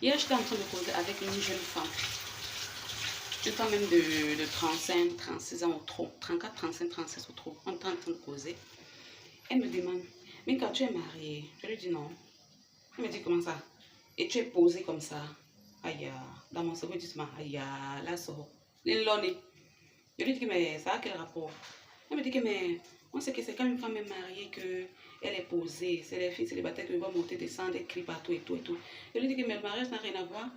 Hier, j'étais en train de causer avec une jeune femme. Une femme même de 35, 36 ans ou trop. 34, 35, 36 ou trop. On est en train de causer. Elle me demande, mais quand tu es mariée, je lui dis non. Elle me dit comment ça? Et tu es posée comme ça. Aïe, dans mon cerveau, justement, aïe, là, ça. Je lui dis que mais ça a quel rapport? Elle me dit que mais on sait que c'est quand une femme est mariée que elle est posée. C'est les filles célibataires qui vont monter, descendre, des cris partout et tout et tout. Je lui dis que mais le mariage n'a rien à voir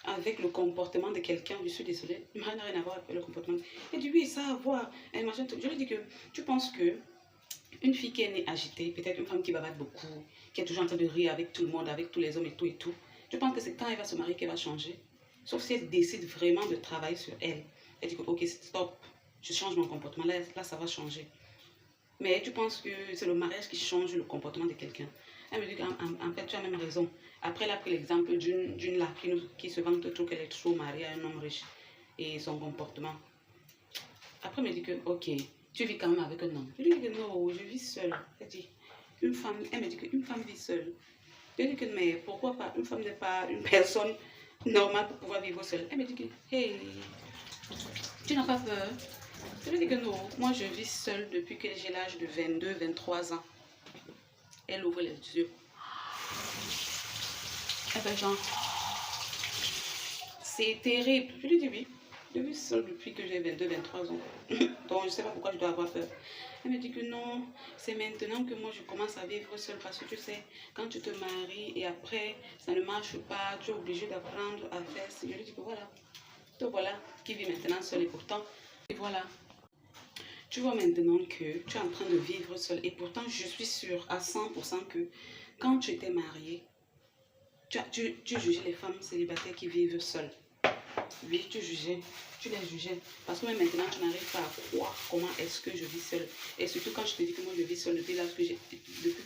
avec le comportement de quelqu'un. Je suis désolée. Le mariage n'a rien à voir avec le comportement. Elle dit oui, ça a à voir. Je lui dis que tu penses que une fille qui est née agitée, peut-être une femme qui bavarde beaucoup, qui est toujours en train de rire avec tout le monde, avec tous les hommes et tout, je pense que c'est quand elle va se marier qu'elle va changer. Sauf si elle décide vraiment de travailler sur elle. Elle dit que, ok, stop, je change mon comportement, là ça va changer. Mais tu penses que c'est le mariage qui change le comportement de quelqu'un. Elle me dit qu'en fait, tu as même raison. Après, elle a pris l'exemple d'une là qui se vante trop qu'elle est trop mariée à un homme riche et son comportement. Après, elle me dit que, ok, tu vis quand même avec un homme. Je lui dis que non, je vis seule. Elle dit, elle me dit qu'une femme vit seule. Je lui dis que, mais pourquoi pas? Une femme n'est pas une personne normale pour pouvoir vivre seule. Elle me dit que, hey, tu n'as pas peur? Je lui dis que non, moi je vis seule depuis que j'ai l'âge de 22, 23 ans. Elle ouvre les yeux. Elle fait genre, c'est terrible. Je lui dis oui, je vis seule depuis que j'ai 22, 23 ans. Donc je ne sais pas pourquoi je dois avoir peur. Elle me dit que non, c'est maintenant que moi je commence à vivre seule parce que tu sais, quand tu te maries et après ça ne marche pas, tu es obligé d'apprendre à faire. Je lui dis que voilà, te voilà qui vit maintenant seule et pourtant, et voilà. Tu vois maintenant que tu es en train de vivre seule et pourtant je suis sûre à 100% que quand tu étais mariée, tu jugeais les femmes célibataires qui vivent seules. Oui, tu les jugeais. Parce que même maintenant, tu n'arrives pas à croire comment est-ce que je vis seule. Et surtout quand je te dis que moi je vis seule depuis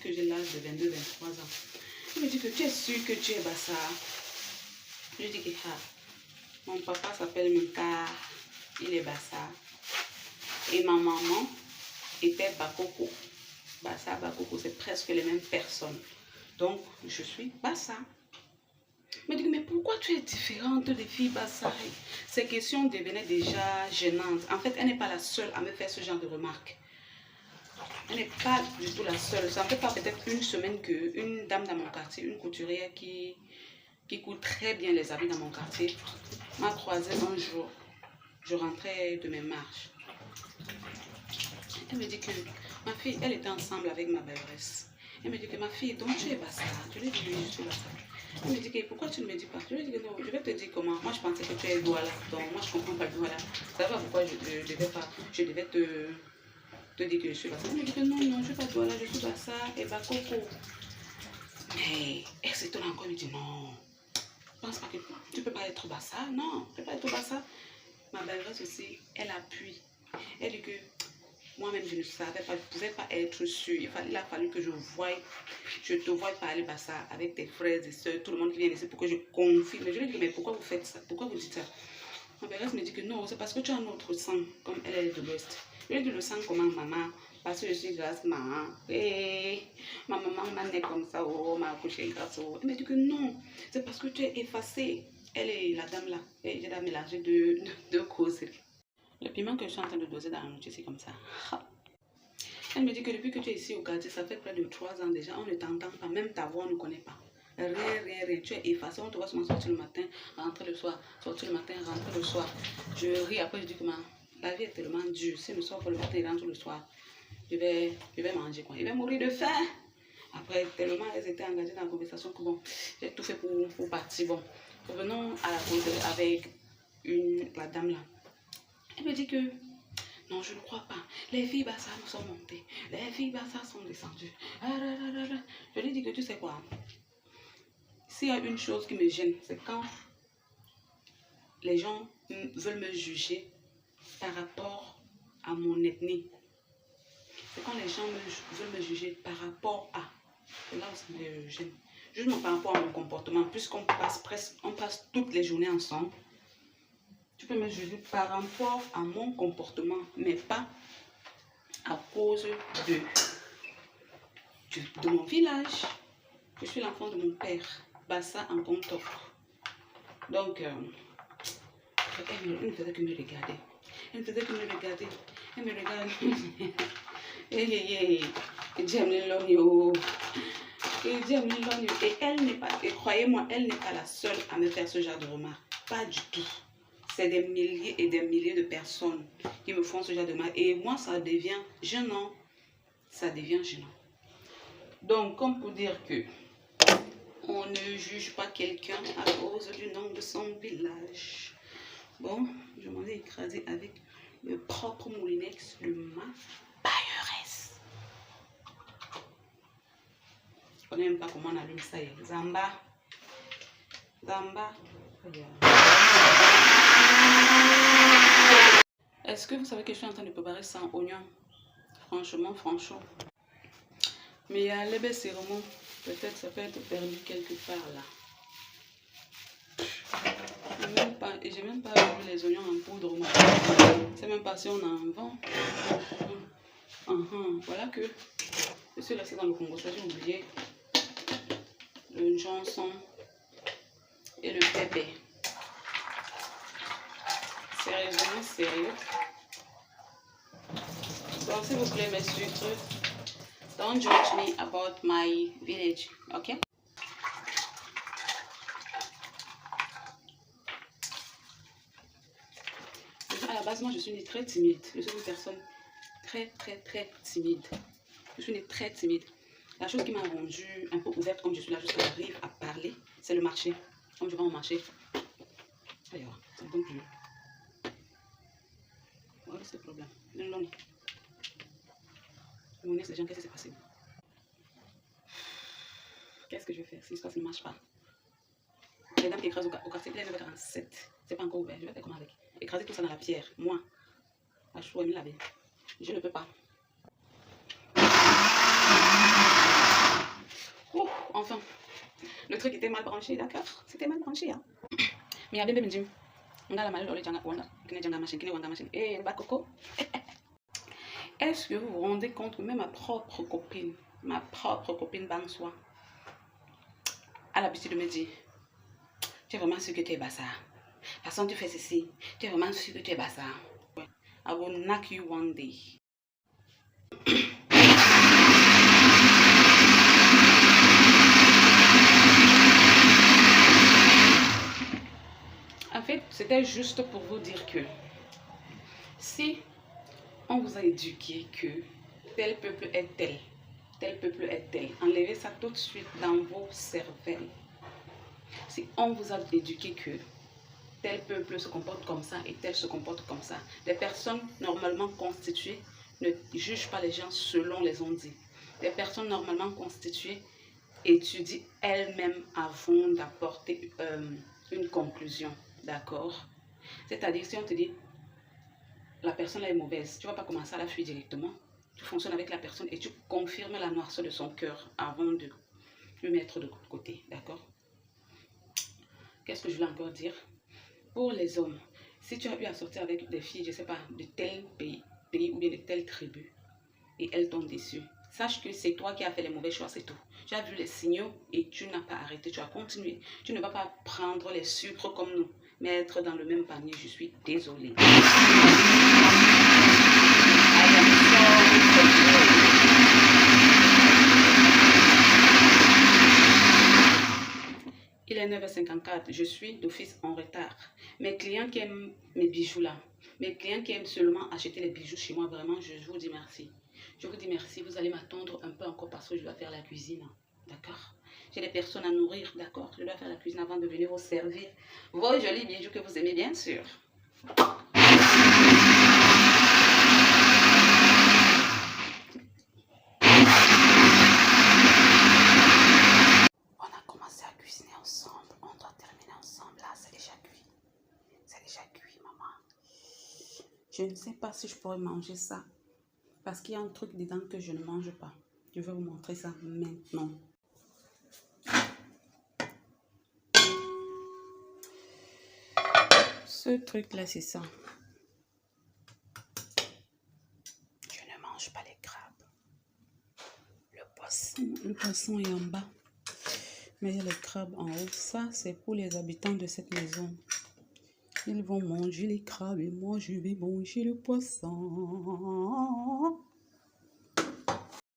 que j'ai l'âge de 22, 23 ans. Il me dit que tu es sûre que tu es bassa. Je dis que mon papa s'appelle Mika, il est bassa. Et ma maman était Bakoko. Bassa, Bakoko, c'est presque les mêmes personnes. Donc, je suis bassa. Mais dit, mais pourquoi tu es différente des filles Bassa? Ces questions devenaient déjà gênantes. En fait, elle n'est pas la seule à me faire ce genre de remarques. Elle n'est pas du tout la seule. Ça ne fait pas peut-être une semaine qu'une dame dans mon quartier, une couturière qui coud très bien les habits dans mon quartier, m'a croisée un jour. Je rentrais de mes marches. Elle me dit que ma fille, elle était ensemble avec ma belle-resse. Elle me dit que ma fille, donc tu es Bassa. Je lui ai dit oui, je suis Bassa. Elle me dit que pourquoi tu ne me dis pas? Je lui ai dit que non, je vais te dire comment. Moi je pensais que tu es Douala. Donc moi je ne comprends pas Douala. Ça va pourquoi je devais te dire que je suis Bassa. Elle me dit que non, non, je ne suis pas Douala, je suis Bassa et Bakoko. Mais elle s'étonne encore, elle me dit non. Je pense pas que tu ne peux pas être Bassa. Non, tu ne peux pas être Bassa. Ma belle-resse aussi, elle appuie. Elle dit que moi-même, je ne savais pas, je ne pouvais pas être sûre. Il a fallu que je te voie parler Bassa avec tes frères et soeurs, tout le monde qui vient ici pour que je confirme. Je lui dis, mais pourquoi vous faites ça? Pourquoi vous dites ça? Ma belle-resse me dit que non, c'est parce que tu as un autre sang, comme elle est de l'Ouest. Je lui dis, le sang comment, maman? Parce que je suis grâce, maman. Et ma maman m'a né comme ça, oh, m'a accouché grâce. Oh. Elle me dit que non, c'est parce que tu es effacée. Elle est la dame là. Et j'ai mélangé deux causeries. Le piment que je suis en train de doser dans la nourriture, c'est comme ça. Elle me dit que depuis que tu es ici au quartier, ça fait près de 3 ans déjà, on ne t'entend pas, même ta voix, on ne connaît pas. Rien, rien, rien. Tu es effacé, on te voit seulement sortir le matin, rentrer le soir, sortir le matin, rentrer le soir. Je ris, après je dis que la vie est tellement dure. Si je sors pas le matin et rentre le soir, je vais manger quoi. Il va mourir de faim. Après, tellement elles étaient engagées dans la conversation que bon, j'ai tout fait pour partir. Bon, revenons à la cause avec la dame là. Elle me dit que non, je ne crois pas. Les filles Bassa nous sont montées. Les filles Bassa sont descendues. Je lui dis que tu sais quoi? S'il y a une chose qui me gêne, c'est quand les gens veulent me juger par rapport à mon ethnie. C'est quand les gens veulent me juger par rapport à. C'est là où ça me gêne. Justement par rapport à mon comportement, puisqu'on passe toutes les journées ensemble. Tu peux me juger par rapport à mon comportement, mais pas à cause de mon village. Je suis l'enfant de mon père. bassa en compte. Donc, elle ne faisait que me regarder. Elle ne faisait que me regarder. Elle me regarde. J'aime les lognos. Et elle n'est pas, et croyez-moi, elle n'est pas la seule à me faire ce genre de remarques. Pas du tout. C'est des milliers et des milliers de personnes qui me font ce genre de remarques. Et moi, ça devient gênant. Ça devient gênant. Donc, comme pour dire que on ne juge pas quelqu'un à cause du nom de son village. Bon, je m'en ai écrasé avec le propre moulinex de ma pailleresse. Je ne connais même pas comment on allume ça. Zamba. Zamba. Est-ce que vous savez que je suis en train de préparer sans oignon? Franchement. Mais il y a les cérémonies. Peut-être ça peut être perdu quelque part là. J'ai même pas vu les oignons en poudre. C'est même pas si on en vend. Voilà que je suis restée dans le Congo. Ça, j'ai oublié le Johnson et le pépé. Sérieusement, sérieux. Donc, s'il vous plaît, mes sucres, don't judge me about my village, ok? À la base, moi, je suis née très timide. Je suis une personne très timide. Je suis née très timide. La chose qui m'a rendue un peu ouverte, comme je suis là, jusqu'à j'arrive à parler, c'est le marché. Comme je vais au marché. Alors, ça ne donne plus. Voilà, c'est le problème. Le long. Mon ex, les gens, qu'est-ce qui s'est passé? Qu'est-ce que je vais faire si ça ne marche pas? Les dames qui écrasent au quartier, il est 9h47. C'est pas encore ouvert. Je vais faire comment avec? Écraser tout ça dans la pierre. Moi, je suis me laver. Je ne peux pas. Enfin, le truc était mal branché, d'accord? C'était mal branché, hein? Mais il y a des gens on a la malle, est-ce que vous vous rendez compte que même ma propre copine Bansoi, a l'habitude de me dire, tu es vraiment sûr que tu es bassa? De toute façon, tu fais ceci, tu es vraiment sûr que tu es bassa? I will knock you one day. En fait, c'était juste pour vous dire que si on vous a éduqué que tel peuple est tel peuple est tel, enlevez ça tout de suite dans vos cervelles. Si on vous a éduqué que tel peuple se comporte comme ça et tel se comporte comme ça, des personnes normalement constituées ne jugent pas les gens selon les on-dit. Des personnes normalement constituées étudient elles-mêmes avant d'apporter une conclusion. D'accord? C'est-à-dire, si on te dit, la personne là est mauvaise, tu ne vas pas commencer à la fuir directement. Tu fonctionnes avec la personne et tu confirmes la noirceur de son cœur avant de le mettre de côté. D'accord? Qu'est-ce que je voulais encore dire? Pour les hommes, si tu as eu à sortir avec des filles, je ne sais pas, de tel pays ou bien de telle tribu, et elles t'ont déçu, sache que c'est toi qui as fait les mauvais choix, c'est tout. Tu as vu les signaux et tu n'as pas arrêté, tu as continué. Tu ne vas pas prendre les sucres comme nous, mais être dans le même panier. Je suis désolée. Il est 9h54, je suis d'office en retard. Mes clients qui aiment mes bijoux là, mes clients qui aiment seulement acheter les bijoux chez moi, vraiment, je vous dis merci. Je vous dis merci, vous allez m'attendre un peu encore parce que je dois faire la cuisine, d'accord? J'ai des personnes à nourrir, d'accord? Je dois faire la cuisine avant de venir vous servir vos jolis bijoux que vous aimez, bien sûr. On a commencé à cuisiner ensemble, on doit terminer ensemble. Là, c'est déjà cuit. C'est déjà cuit, maman. Je ne sais pas si je pourrais manger ça. Parce qu'il y a un truc dedans que je ne mange pas. Je vais vous montrer ça maintenant. Ce truc-là, c'est ça. Je ne mange pas les crabes. Le poisson est en bas. Mais il y a les crabes en haut. Ça, c'est pour les habitants de cette maison. Ils vont manger les crabes et moi, je vais manger le poisson.